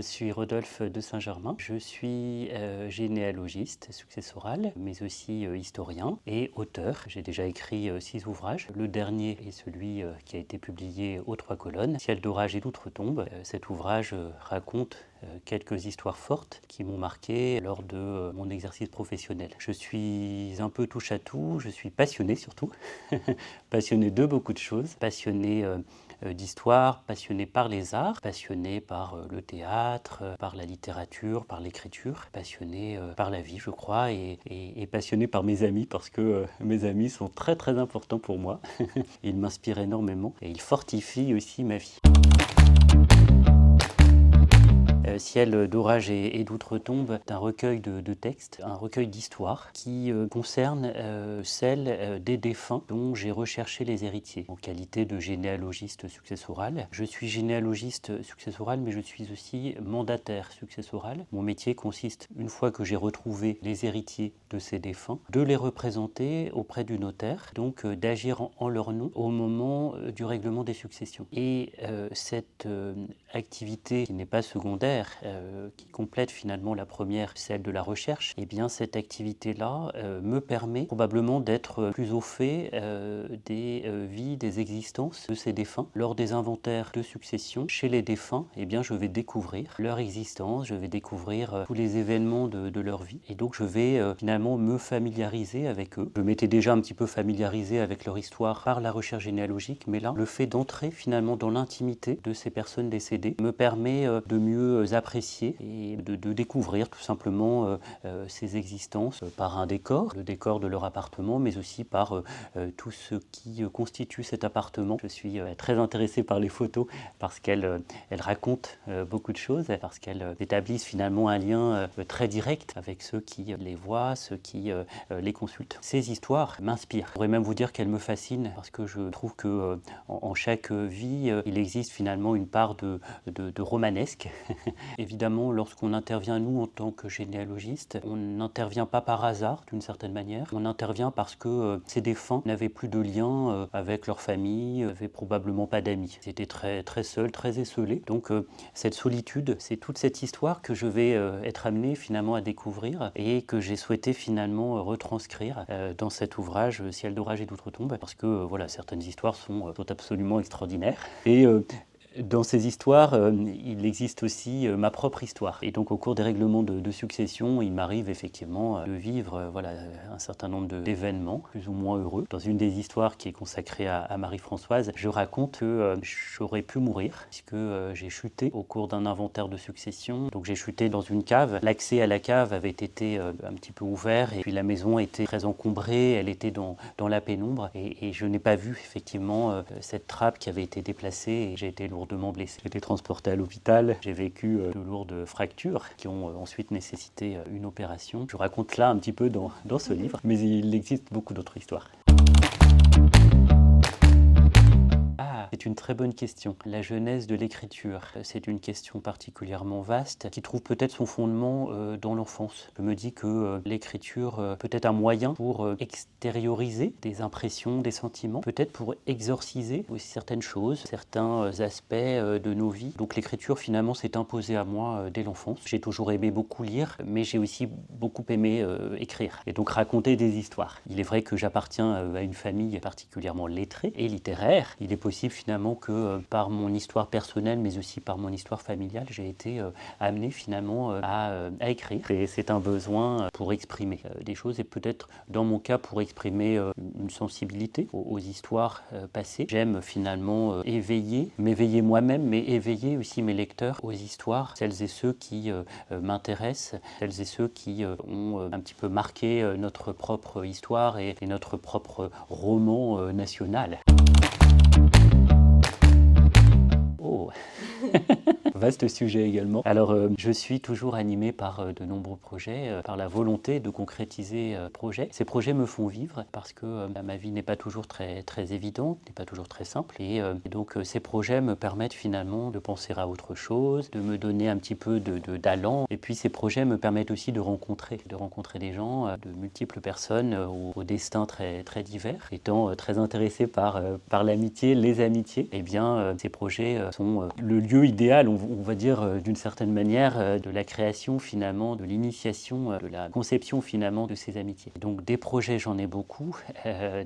je suis Rodolphe de Saint-Germain. Je suis généalogiste successoral, mais aussi historien et auteur. J'ai déjà écrit 6 ouvrages. Le dernier est celui qui a été publié aux 3 colonnes, Ciel d'orage et d'outre-tombe. Cet ouvrage raconte quelques histoires fortes qui m'ont marqué lors de mon exercice professionnel. Je suis un peu touche à tout, je suis passionné surtout, passionné de beaucoup de choses, passionné d'histoire, passionné par les arts, passionné par le théâtre, par la littérature, par l'écriture, passionné par la vie je crois et passionné par mes amis parce que mes amis sont très très importants pour moi. Ils m'inspirent énormément et ils fortifient aussi ma vie. Ciel d'orage et d'outre-tombe est un recueil de textes, un recueil d'histoires qui concerne celle des défunts dont j'ai recherché les héritiers en qualité de généalogiste successoral. Je suis généalogiste successoral mais je suis aussi mandataire successoral. Mon métier consiste, une fois que j'ai retrouvé les héritiers de ces défunts, de les représenter auprès du notaire, donc d'agir en leur nom au moment du règlement des successions. Et cette activité qui n'est pas secondaire, qui complète finalement la première, celle de la recherche, et bien cette activité-là me permet probablement d'être plus au fait des vies, des existences de ces défunts. Lors des inventaires de succession, chez les défunts, eh bien je vais découvrir leur existence, je vais découvrir tous les événements de leur vie, et donc je vais finalement me familiariser avec eux. Je m'étais déjà un petit peu familiarisé avec leur histoire par la recherche généalogique, mais là, le fait d'entrer finalement dans l'intimité de ces personnes décédées me permet de mieux apprécier et de découvrir tout simplement ces existences par un décor, le décor de leur appartement, mais aussi par tout ce qui constitue cet appartement. Je suis très intéressé par les photos parce qu'elles racontent beaucoup de choses, parce qu'elles établissent finalement un lien très direct avec ceux qui les voient, ceux qui les consultent. Ces histoires m'inspirent. Je pourrais même vous dire qu'elles me fascinent parce que je trouve que en chaque vie, il existe finalement une part de romanesque. Évidemment, lorsqu'on intervient, nous, en tant que généalogiste, on n'intervient pas par hasard, d'une certaine manière. On intervient parce que ces défunts n'avaient plus de lien avec leur famille, n'avaient probablement pas d'amis. Ils étaient très, très seuls, très esseulés. Donc, cette solitude, c'est toute cette histoire que je vais être amené finalement à découvrir et que j'ai souhaité finalement retranscrire dans cet ouvrage Ciel d'orage et d'outre-tombe, parce que voilà, certaines histoires sont absolument extraordinaires. Et dans ces histoires, il existe aussi ma propre histoire. Et donc au cours des règlements de succession, il m'arrive effectivement de vivre voilà, un certain nombre d'événements plus ou moins heureux. Dans une des histoires qui est consacrée à Marie-Françoise, je raconte que j'aurais pu mourir puisque j'ai chuté au cours d'un inventaire de succession. Donc j'ai chuté dans une cave. L'accès à la cave avait été un petit peu ouvert et puis la maison était très encombrée, elle était dans la pénombre et je n'ai pas vu effectivement cette trappe qui avait été déplacée et j'ai été lourdement blessé. J'ai été transporté à l'hôpital, j'ai vécu de lourdes fractures qui ont ensuite nécessité une opération. Je raconte là un petit peu dans ce livre, mais il existe beaucoup d'autres histoires. C'est une très bonne question. La genèse de l'écriture, c'est une question particulièrement vaste qui trouve peut-être son fondement dans l'enfance. Je me dis que l'écriture peut être un moyen pour extérioriser des impressions, des sentiments, peut-être pour exorciser aussi certaines choses, certains aspects de nos vies. Donc l'écriture finalement s'est imposée à moi dès l'enfance. J'ai toujours aimé beaucoup lire, mais j'ai aussi beaucoup aimé écrire et donc raconter des histoires. Il est vrai que j'appartiens à une famille particulièrement lettrée et littéraire. Il est possible finalement que par mon histoire personnelle mais aussi par mon histoire familiale, j'ai été amené finalement à écrire. Et c'est un besoin pour exprimer des choses et peut-être dans mon cas pour exprimer une sensibilité aux histoires passées. J'aime finalement m'éveiller moi-même mais éveiller aussi mes lecteurs aux histoires, celles et ceux qui m'intéressent, celles et ceux qui ont un petit peu marqué notre propre histoire et notre propre roman national. Oh. Vaste sujet également. Alors, je suis toujours animé par de nombreux projets, par la volonté de concrétiser projets. Ces projets me font vivre parce que ma vie n'est pas toujours très, très évidente, n'est pas toujours très simple. Et donc, ces projets me permettent finalement de penser à autre chose, de me donner un petit peu d'allant. Et puis, ces projets me permettent aussi de rencontrer des gens, de multiples personnes au destin très, très divers. Étant très intéressé par l'amitié, les amitiés, eh bien, ces projets sont le lieu lieu idéal, on va dire d'une certaine manière, de la création finalement, de l'initiation, de la conception finalement de ces amitiés. Donc des projets, j'en ai beaucoup,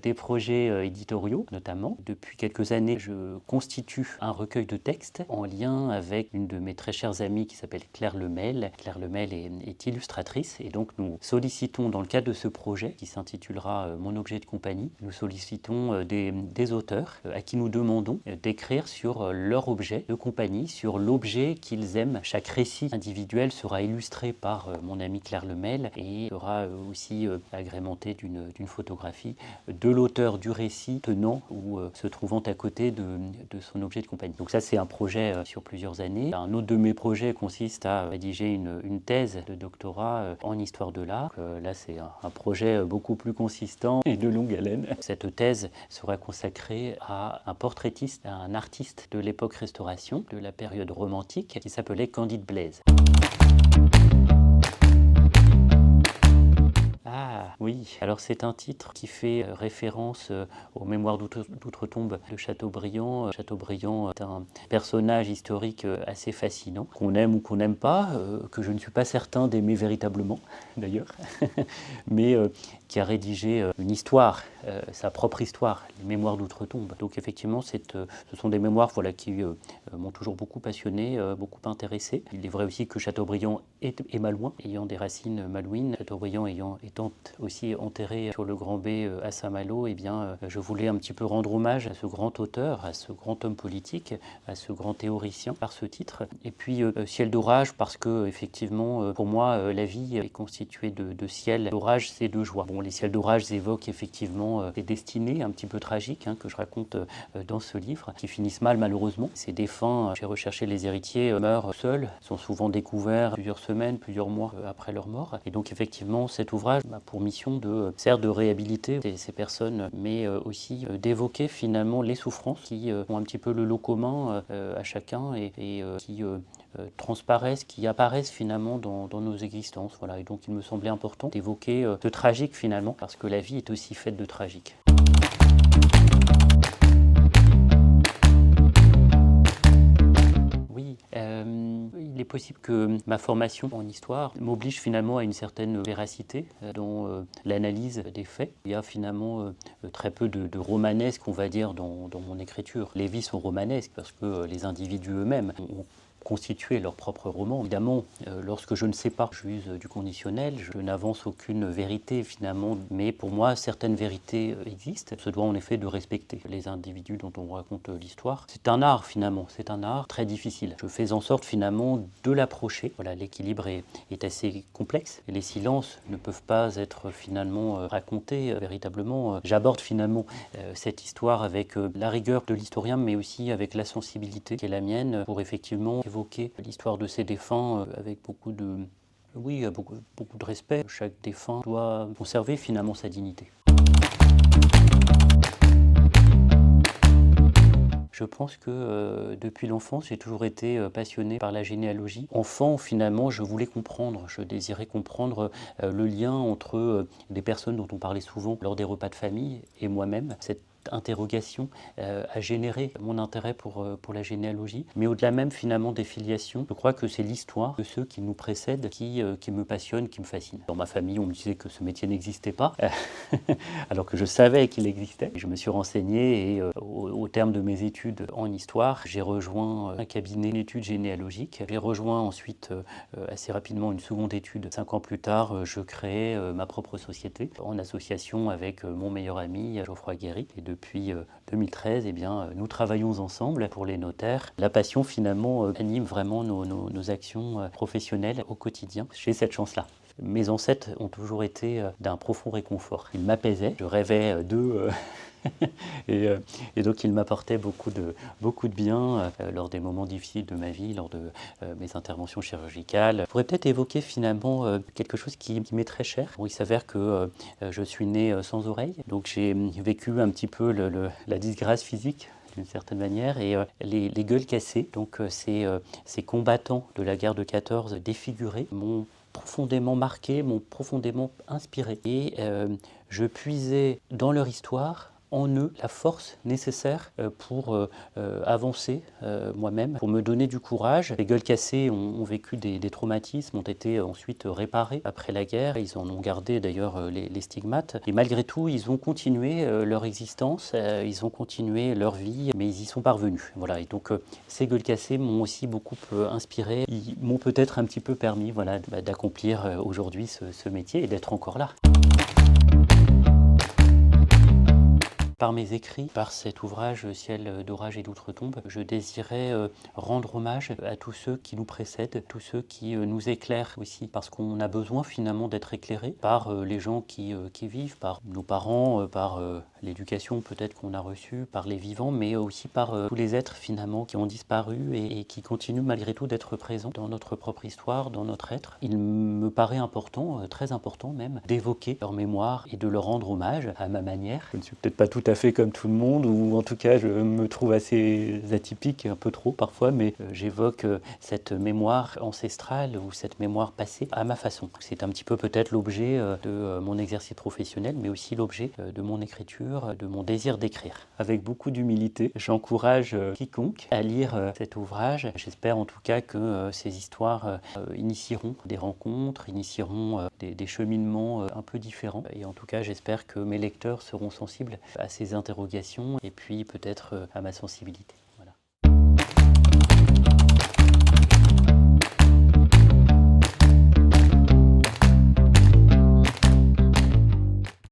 des projets éditoriaux notamment. Depuis quelques années, je constitue un recueil de textes en lien avec une de mes très chères amies qui s'appelle Claire Lemel. Claire Lemel est illustratrice et donc nous sollicitons dans le cadre de ce projet qui s'intitulera Mon objet de compagnie, nous sollicitons des auteurs à qui nous demandons d'écrire sur leur objet de compagnie, sur l'objet qu'ils aiment. Chaque récit individuel sera illustré par mon amie Claire Lemel et sera aussi agrémenté d'une photographie de l'auteur du récit tenant ou se trouvant à côté de son objet de compagnie. Donc ça, c'est un projet sur plusieurs années. Un autre de mes projets consiste à rédiger une thèse de doctorat en histoire de l'art. Là, c'est un projet beaucoup plus consistant et de longue haleine. Cette thèse sera consacrée à un portraitiste, à un artiste de l'époque Restauration, de la période romantique, qui s'appelait Candide Blaise. Ah oui, alors c'est un titre qui fait référence aux Mémoires d'Outre-Tombe de Chateaubriand. Chateaubriand est un personnage historique assez fascinant, qu'on aime ou qu'on n'aime pas, que je ne suis pas certain d'aimer véritablement d'ailleurs, mais qui a rédigé une histoire, sa propre histoire, les Mémoires d'Outre-Tombe. Donc effectivement, ce sont des mémoires qui m'ont toujours beaucoup passionné, beaucoup intéressé. Il est vrai aussi que Chateaubriand est malouin, ayant des racines malouines. Chateaubriand étant aussi enterré sur le Grand B à Saint-Malo, eh bien, je voulais un petit peu rendre hommage à ce grand auteur, à ce grand homme politique, à ce grand théoricien par ce titre. Et puis ciel d'orage parce que effectivement, pour moi, la vie est constituée de ciel. L'orage, c'est de joie. Bon, les ciels d'orage évoquent effectivement des destinées un petit peu tragiques que je raconte dans ce livre, qui finissent mal malheureusement. Ces défunts, j'ai recherché les héritiers, meurent seuls, sont souvent découverts plusieurs semaines, plusieurs mois après leur mort. Et donc effectivement, cet ouvrage a pour mission certes de réhabiliter ces personnes, mais aussi d'évoquer finalement les souffrances qui ont un petit peu le lot commun à chacun et qui transparaissent, qui apparaissent finalement dans nos existences. Voilà. Et donc il me semblait important d'évoquer ce tragique finalement, parce que la vie est aussi faite de tragique. Oui, il est possible que ma formation en histoire m'oblige finalement à une certaine véracité dans l'analyse des faits. Il y a finalement très peu de romanesque, on va dire, dans mon écriture. Les vies sont romanesques parce que les individus eux-mêmes ont constituer leur propre roman. Évidemment, lorsque je ne sais pas, j'use du conditionnel, je n'avance aucune vérité finalement, mais pour moi, certaines vérités existent. On se doit en effet de respecter les individus dont on raconte l'histoire. C'est un art finalement, c'est un art très difficile. Je fais en sorte finalement de l'approcher. Voilà, l'équilibre est assez complexe. Et les silences ne peuvent pas être finalement racontés véritablement. J'aborde finalement cette histoire avec la rigueur de l'historien, mais aussi avec la sensibilité qui est la mienne pour effectivement évoquer l'histoire de ces défunts avec beaucoup de respect. Chaque défunt doit conserver finalement sa dignité. Je pense que depuis l'enfance, j'ai toujours été passionné par la généalogie. Enfant, finalement, je voulais comprendre, je désirais comprendre le lien entre des personnes dont on parlait souvent lors des repas de famille et moi-même. Cette interrogation a généré mon intérêt pour la généalogie, mais au-delà même finalement des filiations, je crois que c'est l'histoire de ceux qui nous précèdent qui me passionne, qui me fascine. Dans ma famille, on me disait que ce métier n'existait pas, alors que je savais qu'il existait. Je me suis renseigné et au terme de mes études en histoire, j'ai rejoint un cabinet d'études généalogiques. J'ai rejoint ensuite assez rapidement une seconde étude. 5 ans plus tard, je créais ma propre société en association avec mon meilleur ami Geoffroy Guéry. Et depuis 2013, eh bien, nous travaillons ensemble pour les notaires. La passion finalement anime vraiment nos actions professionnelles au quotidien. J'ai cette chance-là. Mes ancêtres ont toujours été d'un profond réconfort. Ils m'apaisaient, je rêvais d'eux et donc ils m'apportaient beaucoup de bien lors des moments difficiles de ma vie, lors de mes interventions chirurgicales. Je pourrais peut-être évoquer finalement quelque chose qui m'est très cher. Bon, il s'avère que je suis né sans oreille, donc j'ai vécu un petit peu la disgrâce physique d'une certaine manière, et les gueules cassées, donc ces combattants de la guerre de 14 défigurés, m'ont profondément marqué, m'ont profondément inspiré. Et je puisais dans leur histoire en eux la force nécessaire pour avancer moi-même, pour me donner du courage. Les gueules cassées ont vécu des traumatismes, ont été ensuite réparés après la guerre. Ils en ont gardé d'ailleurs les stigmates. Et malgré tout, ils ont continué leur existence, ils ont continué leur vie, mais ils y sont parvenus. Voilà. Et donc ces gueules cassées m'ont aussi beaucoup inspiré. Ils m'ont peut-être un petit peu permis voilà, d'accomplir aujourd'hui ce métier et d'être encore là. Par mes écrits, par cet ouvrage Ciel d'orage et d'outre-tombe, je désirais rendre hommage à tous ceux qui nous précèdent, tous ceux qui nous éclairent aussi, parce qu'on a besoin finalement d'être éclairé par les gens qui vivent, par nos parents, par l'éducation peut-être qu'on a reçue, par les vivants, mais aussi par tous les êtres finalement qui ont disparu et qui continuent malgré tout d'être présents dans notre propre histoire, dans notre être. Il me paraît important, très important même, d'évoquer leur mémoire et de leur rendre hommage à ma manière. Je ne suis peut-être pas tout à fait comme tout le monde, ou en tout cas je me trouve assez atypique, un peu trop parfois, mais j'évoque cette mémoire ancestrale ou cette mémoire passée à ma façon. C'est un petit peu peut-être l'objet de mon exercice professionnel, mais aussi l'objet de mon écriture, de mon désir d'écrire. Avec beaucoup d'humilité, j'encourage quiconque à lire cet ouvrage. J'espère en tout cas que ces histoires initieront des rencontres, initieront des cheminements un peu différents. Et en tout cas, j'espère que mes lecteurs seront sensibles à ces interrogations et puis peut-être à ma sensibilité.